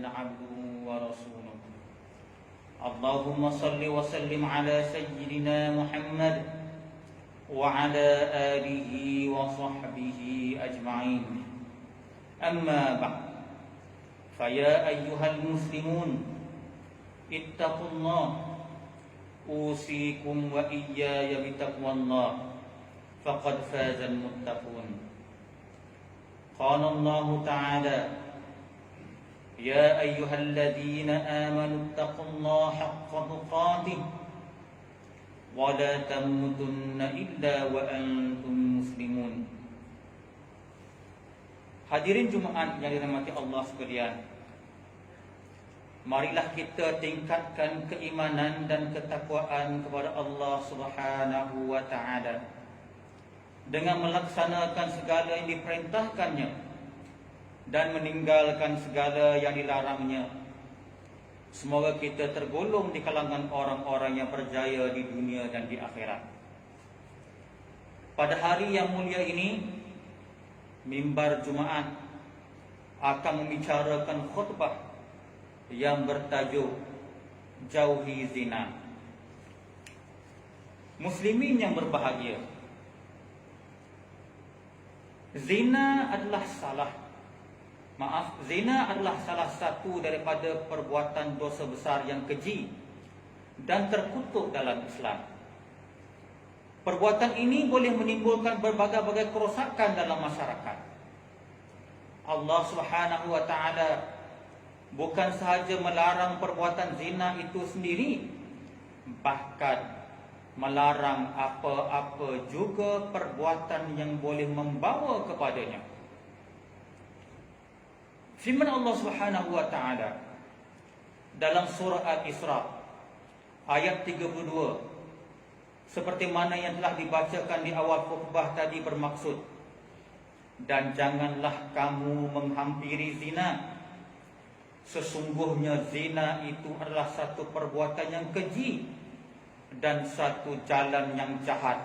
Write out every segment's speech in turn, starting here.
عبده ورسوله. اللهم صل وسلم على سيدنا محمد وعلى آله وصحبه أجمعين. أما بعد، فيا أيها المسلمون اتقوا الله، أوصيكم وإياي بتقوى الله، فقد فاز المتقون. قال الله تعالى: يا أيها الذين آمنوا اتقوا الله حق تقاته ولا تموتن إلا وأنتم مسلمون. Hadirin Jumaat yang dirahmati Allah sekalian, marilah kita tingkatkan keimanan dan ketakwaan kepada Allah Subhanahu wa taala dengan melaksanakan segala yang diperintahkannya dan meninggalkan segala yang dilarangnya. Semoga kita tergolong di kalangan orang-orang yang berjaya di dunia dan di akhirat. Pada hari yang mulia ini, mimbar Jumaat akan membicarakan khutbah yang bertajuk Jauhi Zina. Muslimin yang berbahagia, zina adalah salah satu daripada perbuatan dosa besar yang keji dan terkutuk dalam Islam. Perbuatan ini boleh menimbulkan berbagai-bagai kerosakan dalam masyarakat. Allah Subhanahu wa taala bukan sahaja melarang perbuatan zina itu sendiri, bahkan melarang apa-apa juga perbuatan yang boleh membawa kepadanya. Firman Allah Subhanahu wa taala dalam surah Al-Isra ayat 32, seperti mana yang telah dibacakan di awal khutbah tadi, bermaksud, dan janganlah kamu menghampiri zina. Sesungguhnya zina itu adalah satu perbuatan yang keji dan satu jalan yang jahat,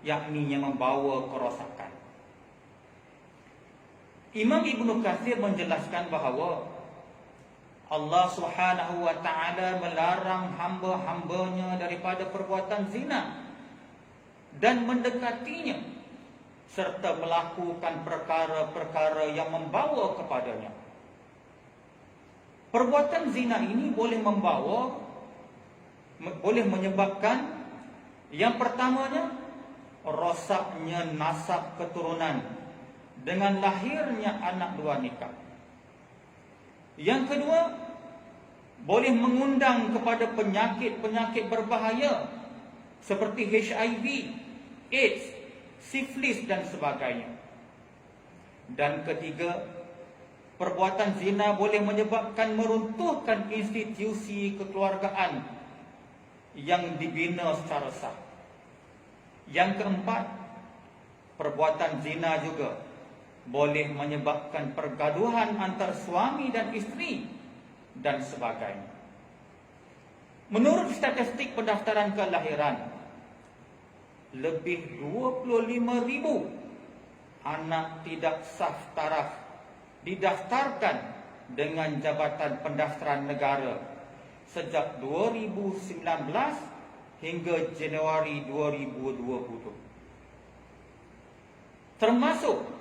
yakni yang membawa kerosakan. Imam Ibnu Katsir menjelaskan bahawa Allah Subhanahu wa taala melarang hamba-hambanya daripada perbuatan zina dan mendekatinya serta melakukan perkara-perkara yang membawa kepadanya. Perbuatan zina ini boleh menyebabkan, yang pertamanya, rosaknya nasab keturunan dengan lahirnya anak luar nikah. Yang kedua, boleh mengundang kepada penyakit-penyakit berbahaya seperti HIV, AIDS, sifilis dan sebagainya. Dan ketiga, perbuatan zina boleh menyebabkan meruntuhkan institusi kekeluargaan yang dibina secara sah. Yang keempat, perbuatan zina juga boleh menyebabkan pergaduhan antar suami dan isteri dan sebagainya. Menurut statistik pendaftaran kelahiran, lebih 25,000 anak tidak sah taraf didaftarkan dengan Jabatan Pendaftaran Negara sejak 2019 hingga Januari 2020. Termasuk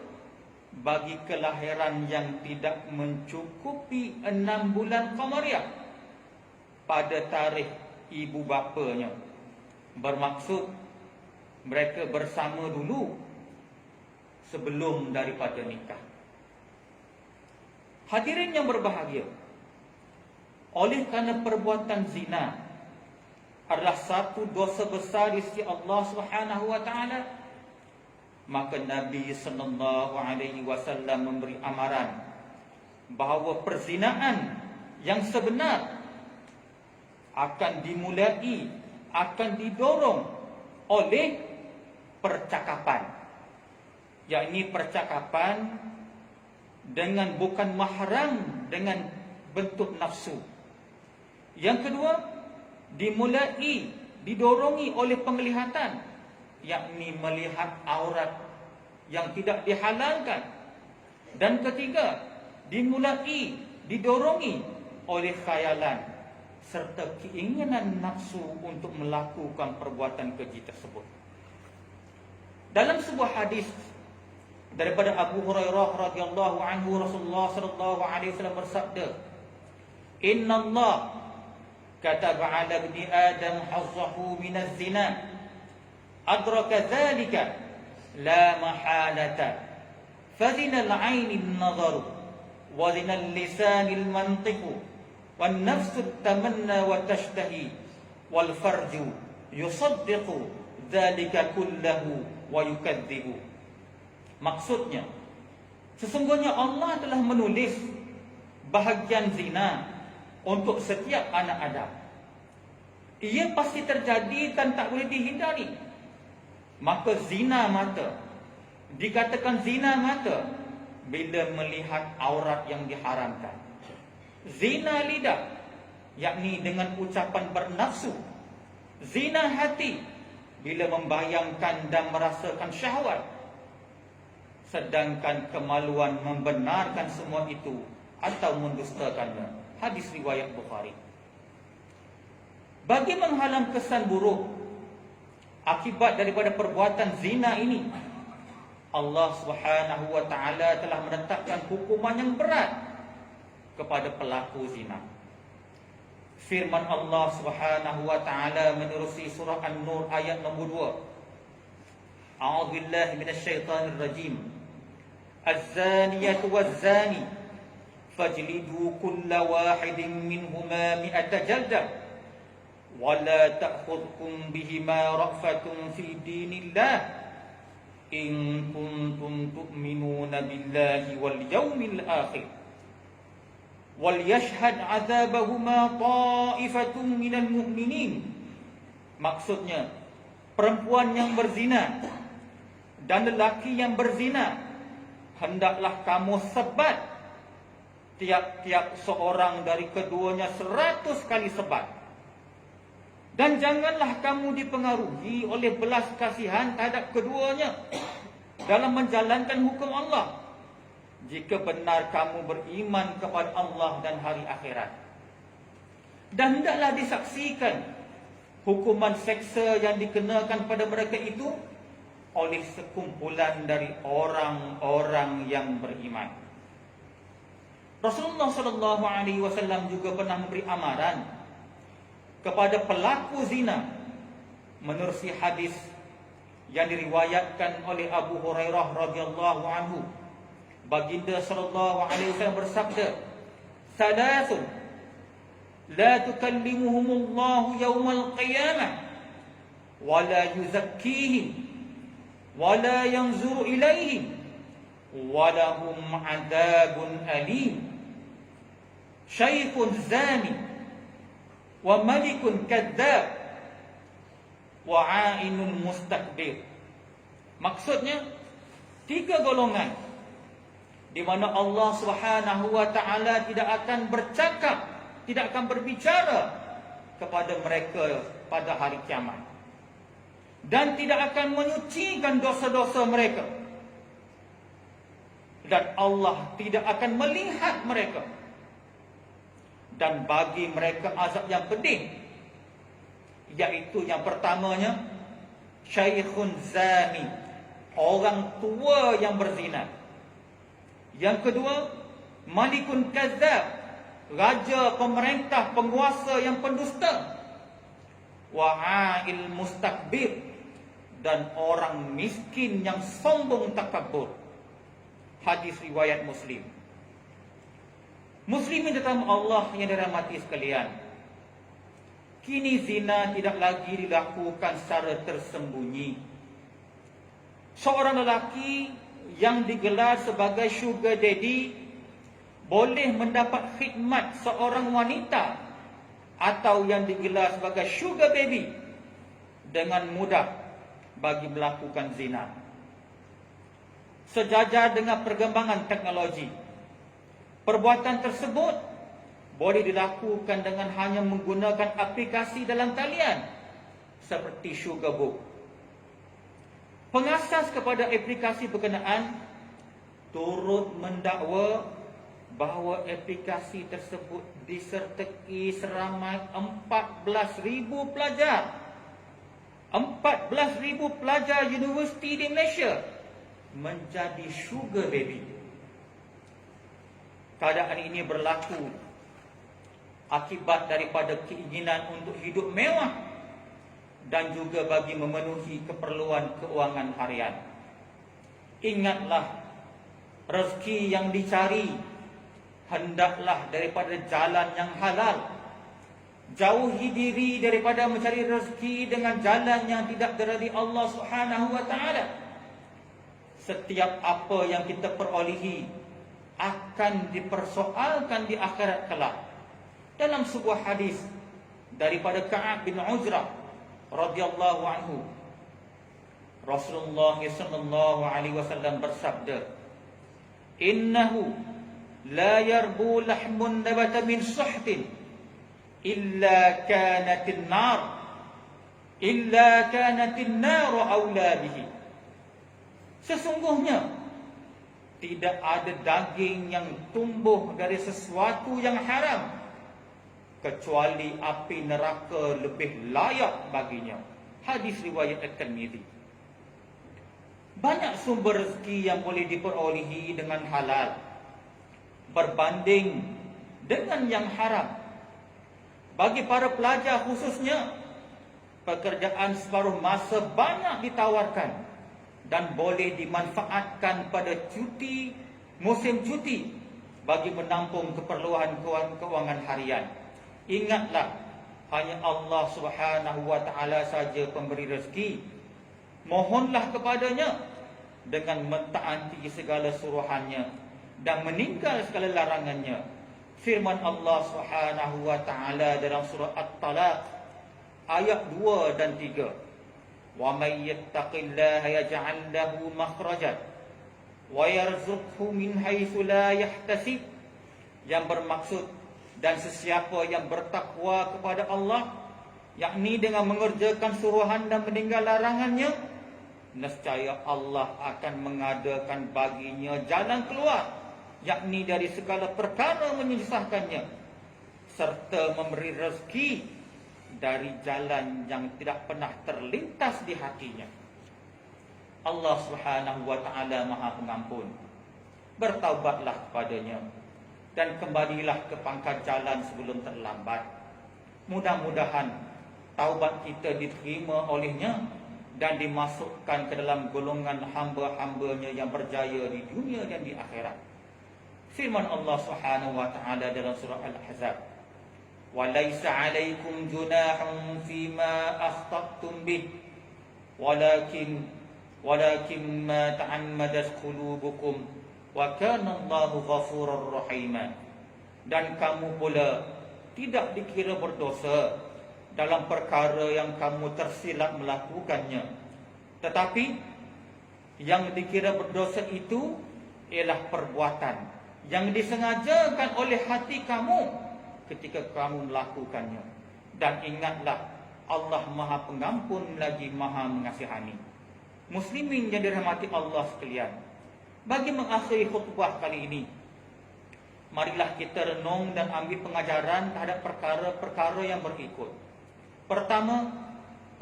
bagi kelahiran yang tidak mencukupi 6 bulan Qamariah pada tarikh ibu bapanya, bermaksud mereka bersama dulu sebelum daripada nikah. Hadirin yang berbahagia, oleh kerana perbuatan zina adalah satu dosa besar di sisi Allah Subhanahu wa taala, maka Nabi sallallahu alaihi wasallam memberi amaran bahawa perzinaan yang sebenar akan dimulai, akan didorong oleh percakapan, yakni percakapan dengan bukan mahram dengan bentuk nafsu. Yang kedua, didorongi oleh penglihatan, yakni melihat aurat yang tidak dihalalkan. Dan ketiga, dimulai didorongi oleh khayalan serta keinginan nafsu untuk melakukan perbuatan keji tersebut. Dalam sebuah hadis daripada Abu Hurairah radhiyallahu anhu, Rasulullah sallallahu alaihi wasallam bersabda, "Inna Allah kataba 'ala ibni Adam hazzahu min az-zina, adraka dzalika la mahalata, fazina al-'aini an-nazaru, wa zina al-lisani al-mantiqu, wan nafsu tamanna wa tashtahi, wal farju yusaddiqu dzalika kullahu wa yukadzibu." Maksudnya, sesungguhnya Allah telah menulis bahagian zina untuk setiap anak Adam. Ia pasti terjadi dan tak boleh dihindari. Maka zina mata, dikatakan zina mata bila melihat aurat yang diharamkan. Zina lidah, yakni dengan ucapan bernafsu. Zina hati, bila membayangkan dan merasakan syahwat. Sedangkan kemaluan membenarkan semua itu atau mendustakannya. Hadis riwayat Bukhari. Bagi menghalang kesan buruk akibat daripada perbuatan zina ini, Allah Subhanahu wa taala telah menetapkan hukuman yang berat kepada pelaku zina. Firman Allah Subhanahu wa taala menerusi surah An-Nur ayat nombor 2. A'udzubillahi minasyaitonir rajim. Az-zaniyatu waz-zani fajlidu kulla wahidin minhuma mi'ata jaldah wa la ta'khudhukum bihima ra'fatun fi dinillah in kuntum tu'minuna billahi wal yawmil akhir wal yashhad 'adzabahuma ta'ifatun minal mu'minin. Maksudnya, perempuan yang berzina dan lelaki yang berzina hendaklah kamu sebat tiap-tiap seorang dari keduanya 100 kali sebat. Dan janganlah kamu dipengaruhi oleh belas kasihan terhadap keduanya dalam menjalankan hukum Allah, jika benar kamu beriman kepada Allah dan hari akhirat. Dan hendaklah disaksikan hukuman seksa yang dikenakan pada mereka itu oleh sekumpulan dari orang-orang yang beriman. Rasulullah sallallahu alaihi wasallam juga pernah memberi amaran kepada pelaku zina menerusi hadis yang diriwayatkan oleh Abu Hurairah radhiyallahu anhu. Baginda sallallahu alaihi wasallam bersabda, "Salasun la tukallimuhumullahu yaumal qiyamah wa la yuzakkihim wa la yanzuru ilaihim wa lahum 'adzabun alim. Syaikhun zani wa malikun kadzdzab wa 'ainun mustakbir." Maksudnya, 3 golongan di mana Allah Subhanahu wa taala tidak akan bercakap, tidak akan berbicara kepada mereka pada hari kiamat, dan tidak akan menyucikan dosa-dosa mereka, dan Allah tidak akan melihat mereka, dan bagi mereka azab yang pedih, iaitu yang pertamanya syaikhun zani, orang tua yang berzina. Yang kedua, malikun kadzdzab, raja, pemerintah, penguasa yang pendusta. Wa'ail mustakbir, dan orang miskin yang sombong takabur. Hadis riwayat Muslim. Muslimin tetamu Allah yang dirahmati sekalian, kini zina tidak lagi dilakukan secara tersembunyi. Seorang lelaki yang digelar sebagai sugar daddy boleh mendapat khidmat seorang wanita atau yang digelar sebagai sugar baby dengan mudah bagi melakukan zina. Sejajar dengan perkembangan teknologi, perbuatan tersebut boleh dilakukan dengan hanya menggunakan aplikasi dalam talian seperti Sugarbook. Pengasas kepada aplikasi berkenaan turut mendakwa bahawa aplikasi tersebut disertai seramai 14,000 pelajar. 14,000 pelajar universiti di Malaysia menjadi sugar baby. Keadaan ini berlaku akibat daripada keinginan untuk hidup mewah dan juga bagi memenuhi keperluan keuangan harian. Ingatlah, rezeki yang dicari hendaklah daripada jalan yang halal. Jauhi diri daripada mencari rezeki dengan jalan yang tidak diridai Allah Subhanahu wa taala. Setiap apa yang kita perolehi akan dipersoalkan di akhirat kelak. Dalam sebuah hadis daripada Ka'ab bin Ujrah radhiyallahu anhu, Rasulullah sallallahu alaihi wasallam bersabda, "Innahu la yarbu lahmun nabata min suhtin illa kanatin nar aula bihi." Sesungguhnya tidak ada daging yang tumbuh dari sesuatu yang haram kecuali api neraka lebih layak baginya. Hadis riwayat At-Tirmidzi. Banyak sumber rezeki yang boleh diperolehi dengan halal berbanding dengan yang haram. Bagi para pelajar khususnya, pekerjaan separuh masa banyak ditawarkan dan boleh dimanfaatkan pada musim cuti bagi menampung keperluan keuangan harian. Ingatlah, hanya Allah Subhanahu wa taala saja pemberi rezeki. Mohonlah kepadanya dengan mentaati segala suruhannya dan meninggal segala larangannya. Firman Allah Subhanahu wa taala dalam surah At-Talaq ayat 2 dan 3. Wa may yattaqillaha yaj'al lahu makhrajan wa yarzuqhu min haitsu la yahtasib. Yang bermaksud, dan sesiapa yang bertakwa kepada Allah, yakni dengan mengerjakan suruhan dan meninggal larangannya, nescaya Allah akan mengadakan baginya jalan keluar, yakni dari segala perkara menyusahkannya, serta memberi rezeki dari jalan yang tidak pernah terlintas di hatinya. Allah Subhanahu wa taala Maha Pengampun. Bertaubatlah kepadanya dan kembalilah ke pangkat jalan sebelum terlambat. Mudah-mudahan taubat kita diterima olehnya dan dimasukkan ke dalam golongan hamba-hambanya yang berjaya di dunia dan di akhirat. Firman Allah Subhanahu wa taala dalam surah Al-Ahzab, "Wa laisa 'alaikum junahun fima akhtatum bih, walakin ma ta'ammadat qulubukum wa kana Allahu ghafurur rahim." Dan kamu pula tidak dikira berdosa dalam perkara yang kamu tersilap melakukannya, tetapi yang dikira berdosa itu ialah perbuatan yang disengajakan oleh hati kamu ketika kamu melakukannya. Dan ingatlah, Allah Maha Pengampun lagi Maha Mengasihani. Muslimin yang dirahmati Allah sekalian, bagi mengakhiri khutbah kali ini, marilah kita renung dan ambil pengajaran terhadap perkara-perkara yang berikut. Pertama,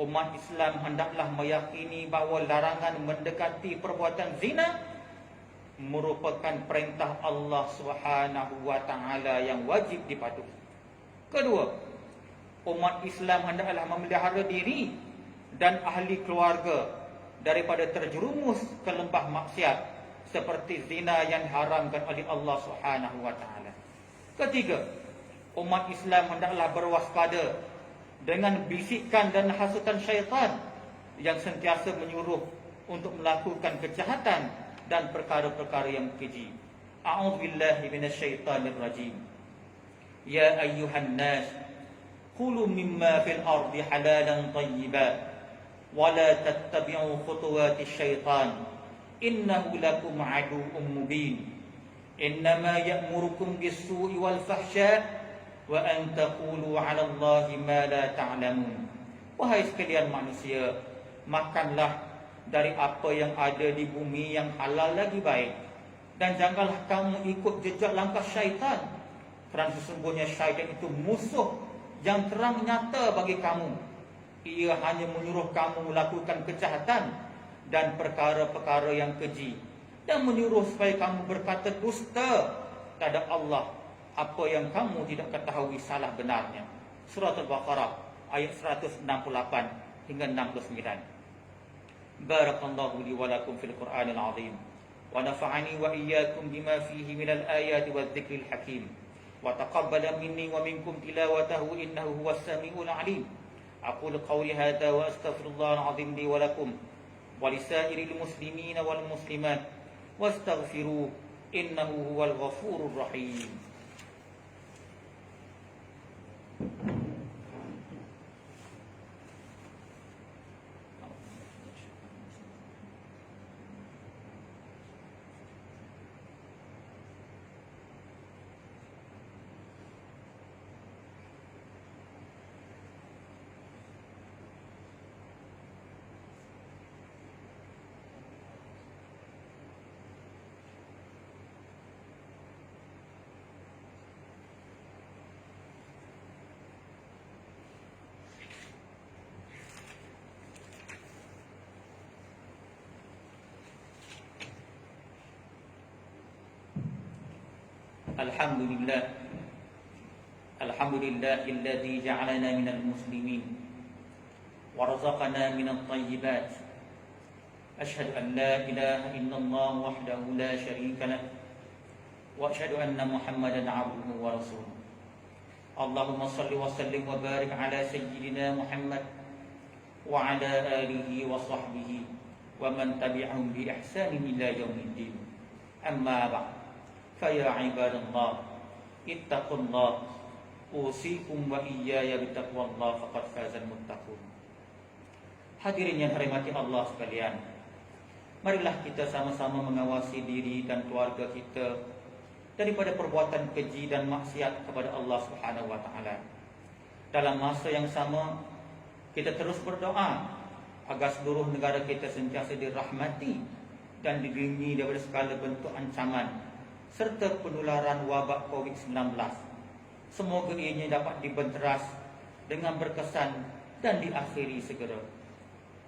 umat Islam hendaklah meyakini bahawa larangan mendekati perbuatan zina merupakan perintah Allah Subhanahu wa taala yang wajib dipatuhi. Kedua, umat Islam hendaklah memelihara diri dan ahli keluarga daripada terjerumus ke lembah maksiat seperti zina yang diharamkan oleh Allah Subhanahu wa taala. Ketiga, umat Islam hendaklah berwaspada dengan bisikan dan hasutan syaitan yang sentiasa menyuruh untuk melakukan kejahatan dan perkara-perkara yang keji. A'udzubillahi minasyaitanir rajim. Ya ayyuhan nas, kulu mimma fil ardi halalan tayyiban wa la tattabi'u khutuwatis syaitan innahu lakum aduwwun mubin. Innama ya'murukum bis-su'i wal fahsya' wa an taqulu 'ala Allahi ma la ta'lamun. Wahai sekalian manusia, makanlah dari apa yang ada di bumi yang halal lagi baik, Dan janganlah kamu ikut jejak langkah syaitan, kerana sesungguhnya syaitan itu musuh yang terang nyata bagi kamu. Ia hanya menyuruh kamu melakukan kejahatan dan perkara-perkara yang keji, dan menyuruh supaya kamu berkata dusta terhadap Allah apa yang kamu tidak ketahui salah benarnya. Surah Al-Baqarah ayat 168 hingga 69. Barakallahu li wa lakum fil Qur'anil azim, wa nafa'ani wa iyyakum bima fihi minal ayati wadh-dhikril hakim, wa taqabbala minni wa minkum tilawatahu innahu huwas samiul alim. Aqulu qawli hadha wa astaghfirullahal azim li wa lakum wa lisairil muslimin wal muslimat wastaghfiruh innahu huwal ghafurur rahim. Alhamdulillah, alhamdulillahilladzi ja'alana minal muslimin wa razaqana minat thayyibat. Asyhadu an la ilaha illallah wahdahu la syarika lah, wa asyhadu anna Muhammadan 'abduhu wa rasuluh. Allahumma shalli wa sallim wa barik ala sayyidina Muhammad wa ala alihi wa sahbihi wa man tabi'ahum bi ihsanin ila yaumiddin. Amma ba'd. Faya ibadallah, ittaqullah, usikum wa iyaya bitaqwallah, faqad fazal muttaqun. Hadirin yang dirahmati Allah sekalian, marilah kita sama-sama mengawasi diri dan keluarga kita daripada perbuatan keji dan maksiat kepada Allah Subhanahu wa taala. Dalam masa yang sama, kita terus berdoa agar seluruh negara kita sentiasa dirahmati dan dilindungi daripada segala bentuk ancaman serta penularan wabak COVID-19. Semoga ianya dapat dibenteras dengan berkesan dan diakhiri segera.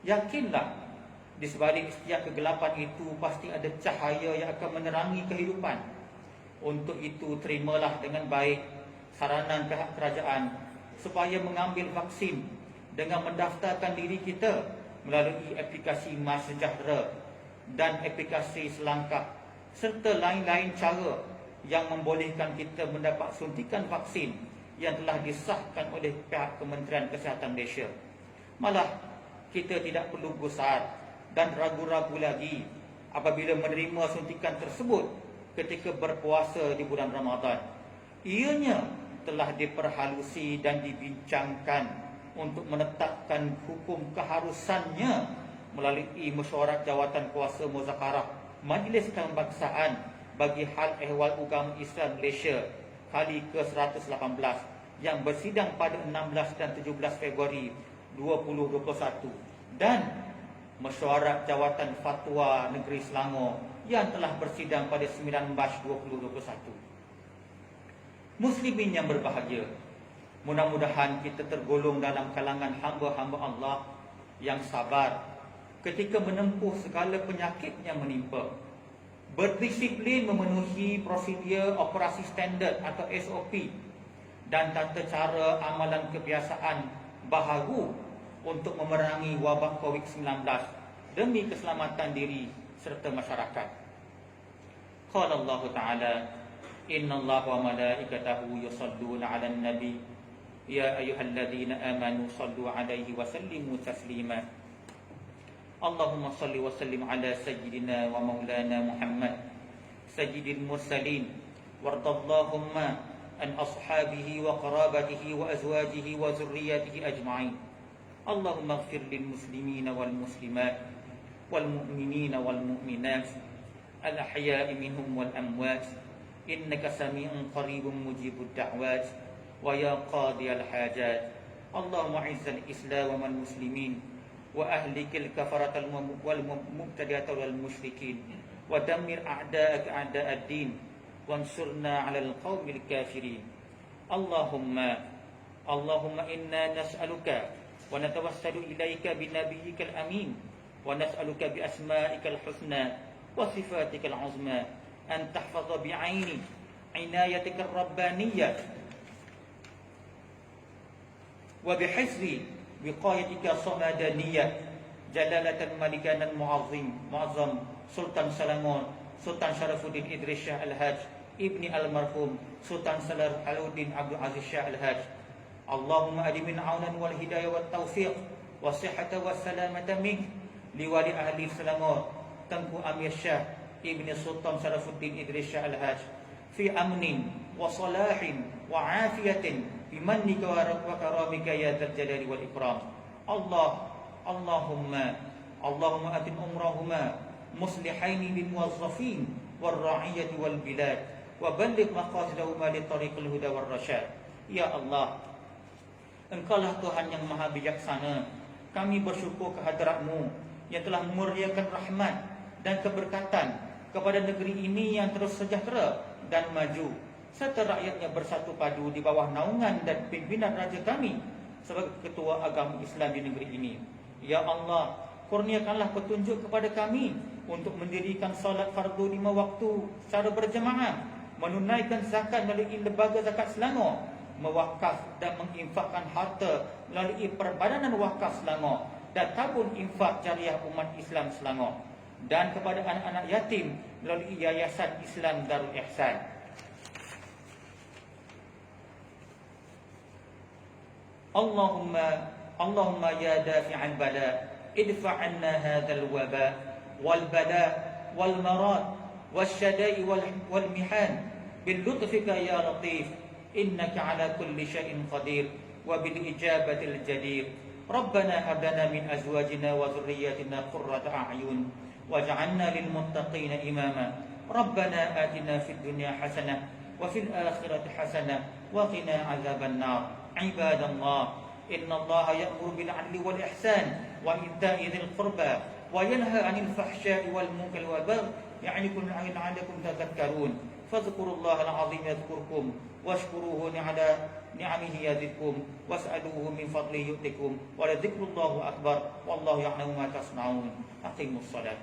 Yakinlah, di sebalik setiap kegelapan itu pasti ada cahaya yang akan menerangi kehidupan. Untuk itu, terimalah dengan baik saranan pihak kerajaan supaya mengambil vaksin dengan mendaftarkan diri kita melalui aplikasi MySejahtera dan aplikasi Selangkah, serta lain-lain cara yang membolehkan kita mendapat suntikan vaksin yang telah disahkan oleh pihak Kementerian Kesihatan Malaysia. Malah, kita tidak perlu gusar dan ragu-ragu lagi apabila menerima suntikan tersebut ketika berpuasa di bulan Ramadan. Ianya telah diperhalusi dan dibincangkan untuk menetapkan hukum keharusannya melalui mesyuarat jawatan kuasa muzakarah Majlis Kebangsaan bagi Hal Ehwal Agama Islam Malaysia kali ke-118 yang bersidang pada 16 dan 17 Februari 2021 dan mesyuarat jawatan Fatwa Negeri Selangor yang telah bersidang pada 9 Mac 2021. Muslimin yang berbahagia, mudah-mudahan kita tergolong dalam kalangan hamba-hamba Allah yang sabar ketika menempuh segala penyakit yang menimpa, berdisiplin memenuhi prosedur operasi standard atau SOP dan tata cara amalan kebiasaan baharu untuk memerangi wabak COVID-19 demi keselamatan diri serta masyarakat. Qala Allah Ta'ala, innallaha wa malaikatahu yusalluna 'alan nabi ya ayyuhalladzina amanu sallu 'alaihi wa sallimu taslima. Allahumma salli wa sallim ala sayyidina wa maulana Muhammad sayyidil mursalin wardallahumma an ashabihi wa qarabatihi wa azwajihi wa zurriyatihi ajma'in. Allahumma ighfir lil muslimina wal muslimat wal mu'minina wal mu'minat al ahya'i minhum wal amwat innaka sami'un qaribun mujibud da'wat wa ya qadiyal hajat. Allahumma izzal islam wal muslimin wa ahlikil kafarat wal mubtadi'at wal musyrikin ودمر أعداءك أعداء الدين وانصرنا على القوم الكافرين. اللهم إنا نسألك ونتوسل إليك بنبيك الأمين ونسألك بأسمائك الحسنى وصفاتك العظمى أن تحفظ بعين عنايتك الربانية وبحفظ وقايتك الصمدانية جلالة ملكنا المعظم سلطان سلامون سلطان شرف الدين إدريس شاه الحاج ابن المرحوم سلطان صلاحuddin Abdul Aziz Shah Al-Haj. Allahumma adimin aunan wal hidayah wat taufiq wasihhata wassalamata min liwali ahli Selangor Tengku Amir Shah ibn Sultan Sharafuddin Idris Shah Al-Haj fi amnin wa salahin wa afiyatin bimannika wa karamika ya dzal jalali wal ikram. Allahumma atin umrahuma muslihaini lil muwazzafin wal ra'iyati wal bilad wa balligh maqasidahuma li tariqil huda war rasyad. Ya Allah, Engkaulah Tuhan yang maha bijaksana. Kami bersyukur kehadrat-Mu yang telah memurniakan rahmat dan keberkatan kepada negeri ini yang terus sejahtera dan maju, serta rakyatnya bersatu padu di bawah naungan dan pimpinan raja kami sebagai ketua agama Islam di negeri ini. Ya Allah, kurniakanlah petunjuk kepada kami untuk mendirikan salat fardu 5 waktu secara berjemaah, menunaikan zakat melalui lembaga zakat Selangor, mewakaf dan menginfakkan harta melalui Perbadanan Wakaf Selangor dan tabung infak jariah umat Islam Selangor, dan kepada anak-anak yatim melalui Yayasan Islam Darul Ihsan. Allahumma ya dafi'al bala idfa' anna hadzal waba wal bala wal marad wasyada'i wal mihan bil lutfika ya latif innaka ala kulli syai'in qadir wa bil ijabatil jadir. Rabbana hab lana min azwajina wa dhurriyyatina qurrata a'yun waj'alna lil muttaqina imama. Rabbana atina fid dunya hasanah wa fil akhirati hasanah wa qina adzaban nar. Ibadallah, innallaha ya'muru bil 'adli wal ihsan wa ita'i dzil qurba wa yanha 'anil fahsya'i wal munkari wal baghi ya'idukum la'allakum tadhakkarun. Fadhkurullahal 'azim yadhkurkum washkuruhu 'ala ni'amihi yazidkum was'aluhu min fadlihi yu'tikum wa la dzikrullahi akbar wallahu ya'lamu ma tasna'un. Aqimus shalah.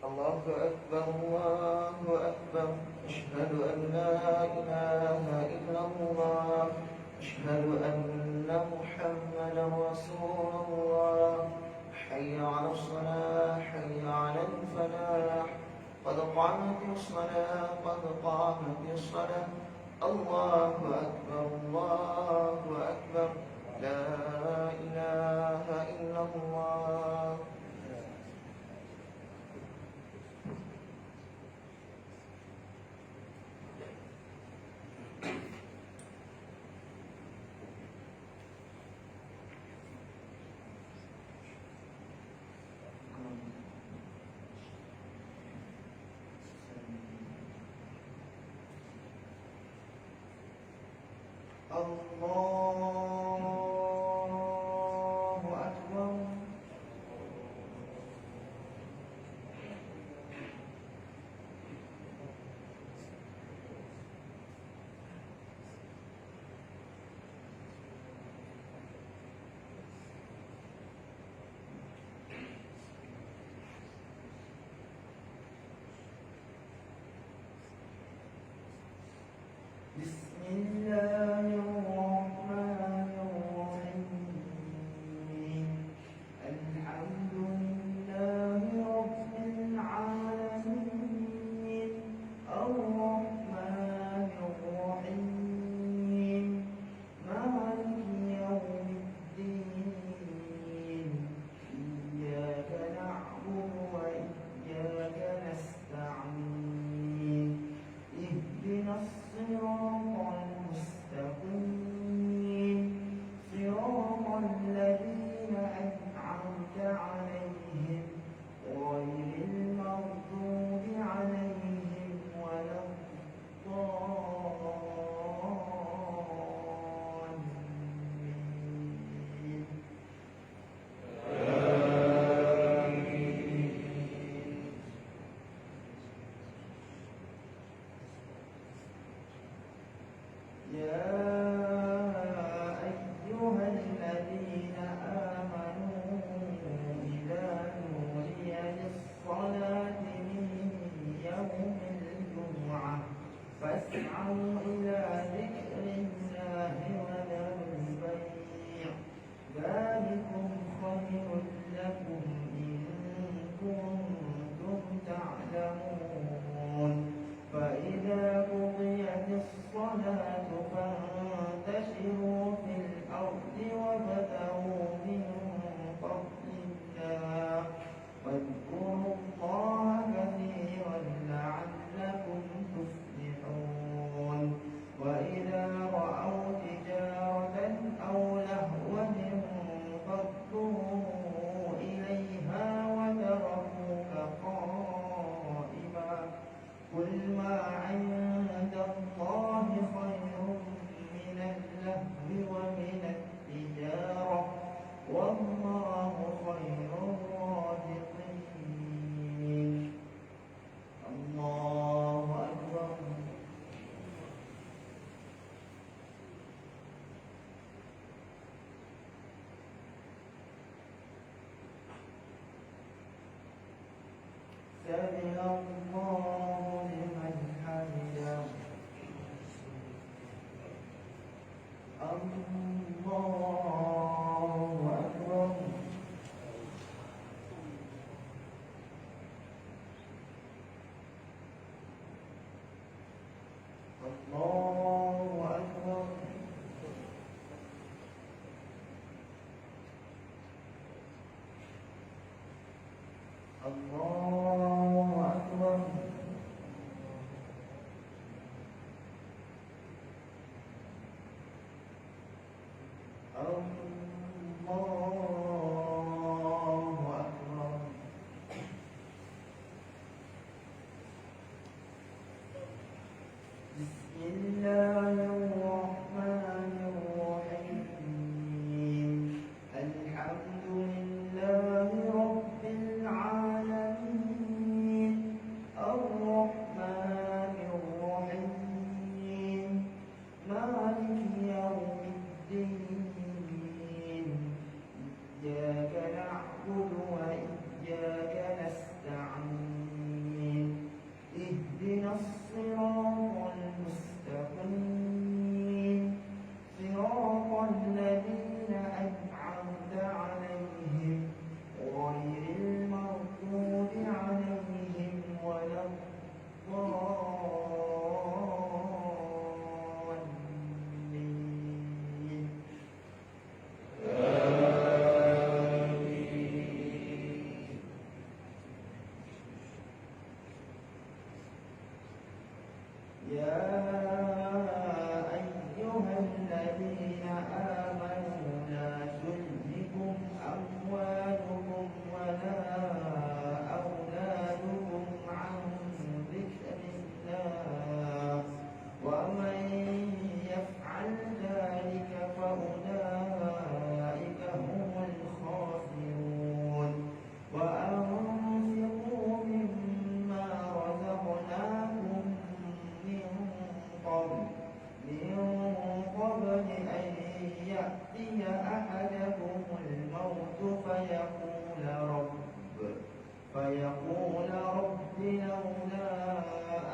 Allahu Akbar, Allahu Akbar. Asyhadu an la ilaha illallah. Asyhadu anna Muhammadan Rasulullah. Hayya 'alas salah, hayya 'alal falah. Qad qamatis salah, qad qamatis salah. Allahu Akbar, Allahu Akbar. La ilaha illallah. Allahu Akbar. Bismillahirrahmanirrahim. سمع الله لمن حمده الله أكبر الله أكبر الله أكبر الله أكبر بسم الله الرحمن الرحيم الحمد لله رب العالمين الرحمن الرحيم مالك يوم الدين إياك نعبد وإياك نستعين اهدنا الصراط المستقيم صراط الذين أنعمت عليهم غير المغضوب عليهم ولا الضالين يا أيها الذين آمنوا لا تلهكم أموالكم ولا أولادكم عن ذكر الله ومن يفعل ذلك فأولئك هم الخاسرون وأنفقوا مما رزقناكم من قبل أن يأتي أحدكم الموت فيقول رب لولا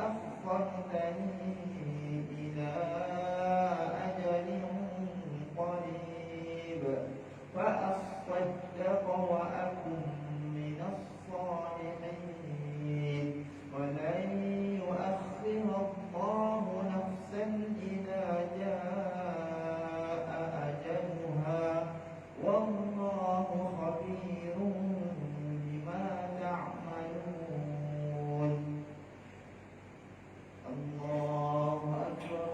أخرتني إلى أجل قريب فأصدق وأكن من الصالحين ولن يؤخر الله نفسا إذا جاء أجلها والله خبير بما تعملون الله أكبر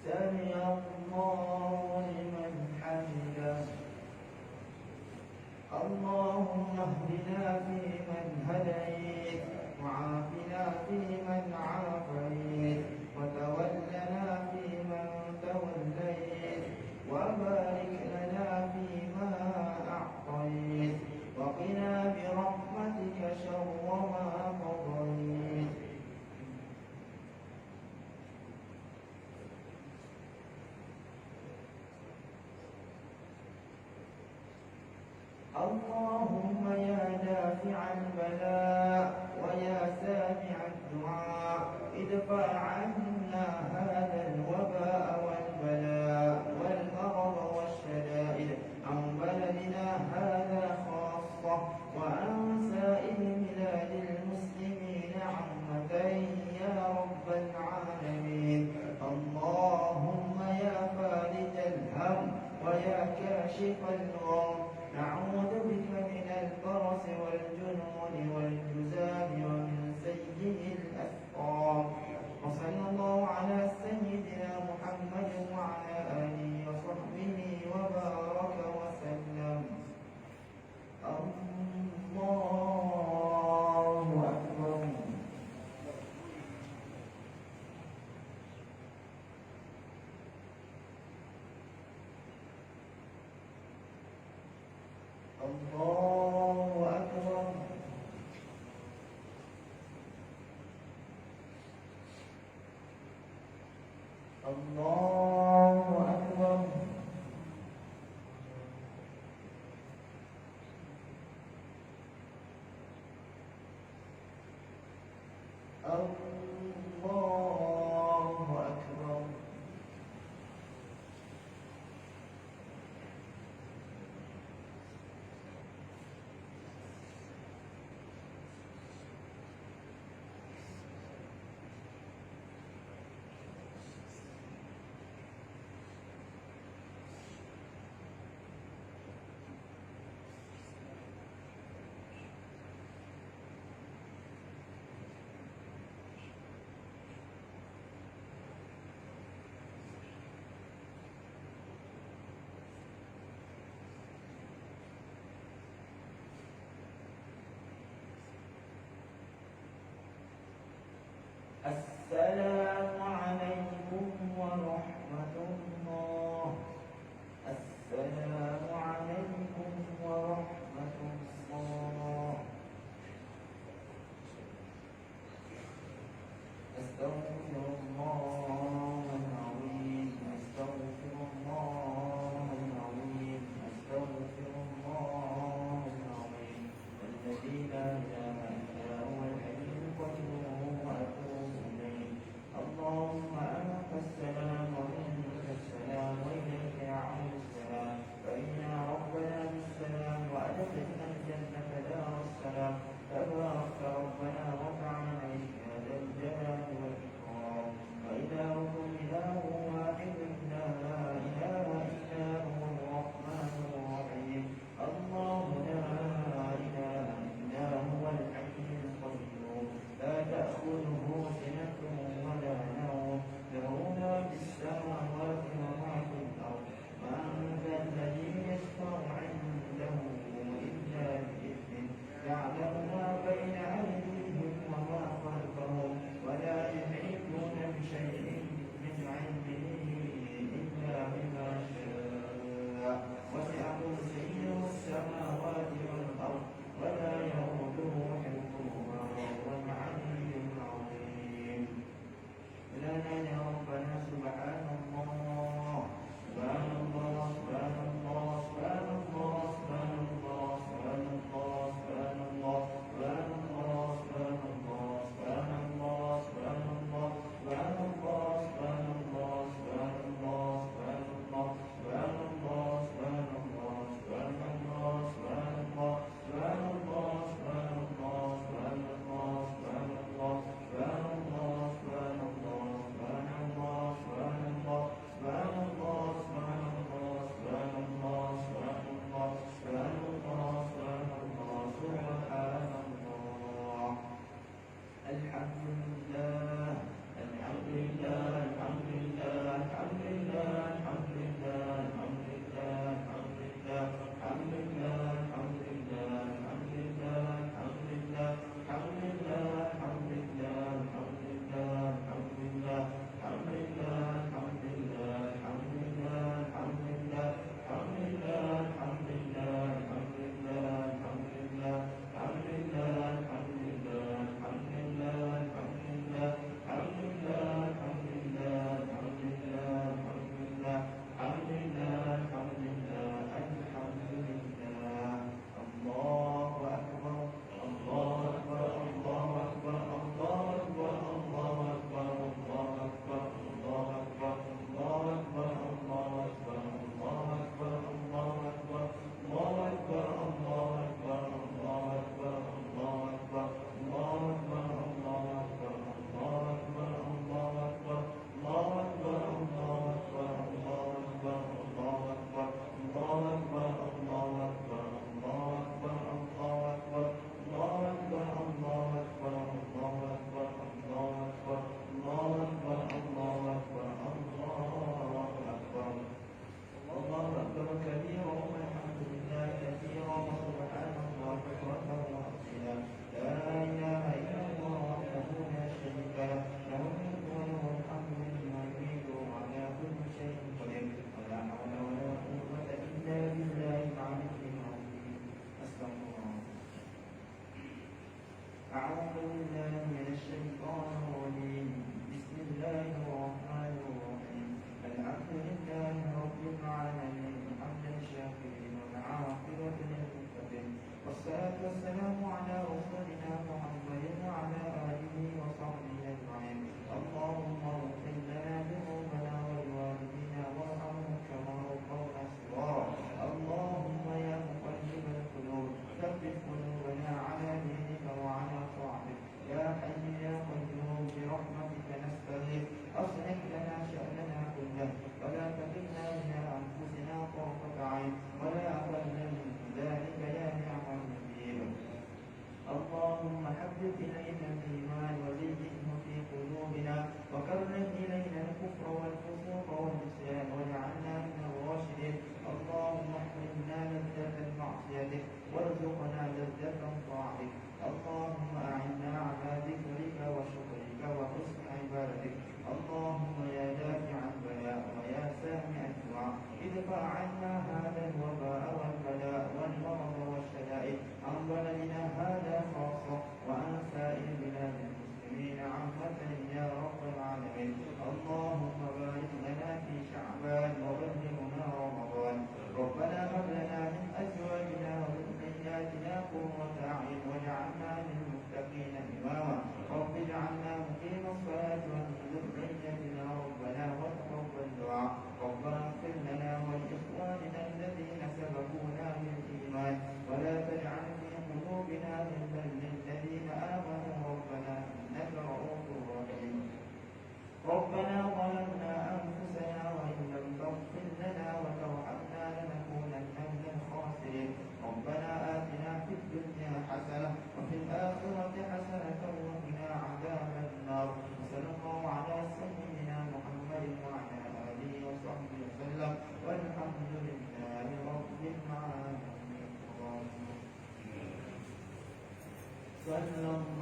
سمع الله لمن حمده اللهم اهدنا فيمن هديت وعافنا فيمن عافيت وتولنا فيمن توليت وبارك لنا فيما أعطيت وقنا برحمتك شر ما قضيت اللهم يا دافع البلاء ويا سامع الدعاء ادفع عنا هذا الوباء والبلاء والمرض والشدائد عن بلدنا هذا خاصة وعن سائر بلاد المسلمين عامة يا رب العالمين اللهم يا فارج الهم ويا كاشف الغم نعوذ بك من البرص والجنون والجزام ومن سيء الأسقام وصلى الله على سيدنا محمد وعلى آله وصحبه وبارك وسلم الله أكبر الله أكبر الله أكبر. الله أكبر. السلام عليكم ورحمة الله. السلام عليكم ورحمة الله. أستغفر الله العظيم. أستغفر الله العظيم. أستغفر الله العظيم. الذي لا إله إلا هو الحي القيوم وأتوب إليه. اللهم أنت السلام ومنك الكفر والفسوق والعصيان واجعلنا من الراشدين اللهم احرمنا لذة معصيتك وارزقنا لذة طاعتك اللهم أعنا على ذكرك وشكرك وحسن عبادتك اللهم يا دافع البلاء ويا سامع الدعاء ادفع عنا هذا الوباء والبلاء والمرض والشدائد عن بلدنا هذا خاصة وعن سائر بلاد المسلمين عامة يا رب العالمين اللهم بارك لنا في شعبان وبلغنا رمضان ربنا هب لنا من أزواجنا وذرياتنا قرة أعين واجعلنا للمتقين إماما رب اجعلنا مقيم الصلاة ومن ذريتنا ربنا وتقبل دعاء ربنا اغفر لنا ولإخواننا الذين سبقونا بالإيمان ولا تجعل في قلوبنا غلا للذين آمنوا ربنا إنك رؤوف رحيم ربنا ظلمنا أنفسنا وإن لم تغفر لنا وترحمنا لنكونن من الخاسرين ربنا آتنا في الدنيا حسنة وفي الآخرة حسنة وقنا عذاب النار وصلى الله على سيدنا محمد وعلى آله وصحبه وسلم والحمد لله رب العالمين صلى الله